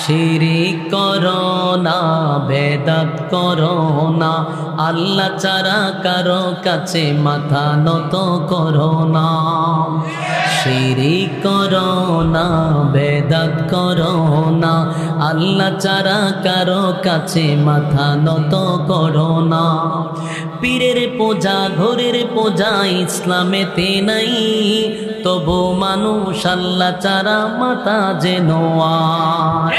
শিরিক করো না, বেদাত করো না, আল্লাহ ছাড়া কারো কাছে মাথা নত করো না। শিরিক করো না, বেদাত করো না, আল্লাহ ছাড়া কারো কাছে মাথা নত করো না। পীরের পূজা, ঘরের পূজা ইসলামেতে নাই, তবু মানুষ আল্লাহ ছাড়া মাথা যেন আয়।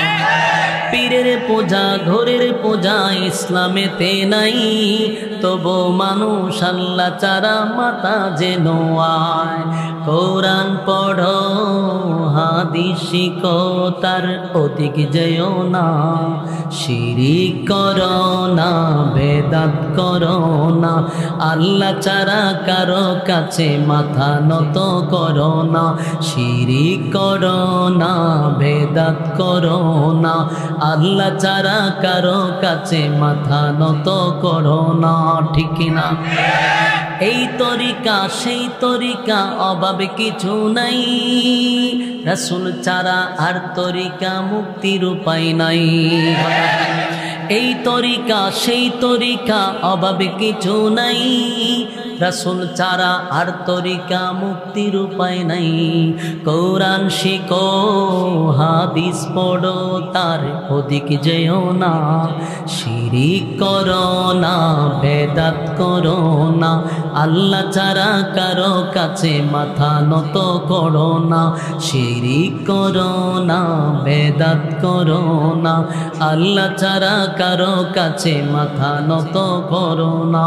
পীরের পূজা, ঘরের পূজা ইসলামেতে নাই, তবু মানুষ আল্লাহ ছাড়া মাথা যেন আয়। কোরআন পড়ো, হাদিস শিখো, তার অধিক যেও না। শিরিক করো না, বেদাত করো না, আল্লাহ ছাড়া কারো কাছে মাথা নত করো না। শিরিক করো না, বেদাত করো না, আল্লাহ ছাড়া কারো কাছে মাথা নত করো না। ঠিক কিনা? এই তরিকা সেই তরিকা, অভাবে কিছু নাই, রাসূল ছাড়া আর তরিকা মুক্তির উপায় নাই। এই তরিকা সেই তরিকা, অভাবে কিছু নাই, রাসূল ছাড়া আর তরিকা মুক্তির উপায় নাই। কোরআন শিখো, হাদিস পড়ো, তার অধিক যেও না। শিরিক করো না, বেদাত করো না, আল্লাহ ছাড়া কারো কাছে মাথা নত করো না। শিরিক করো না, বেদাত করো না, আল্লাহ ছাড়া কারো কাছে মাথা নত করো না।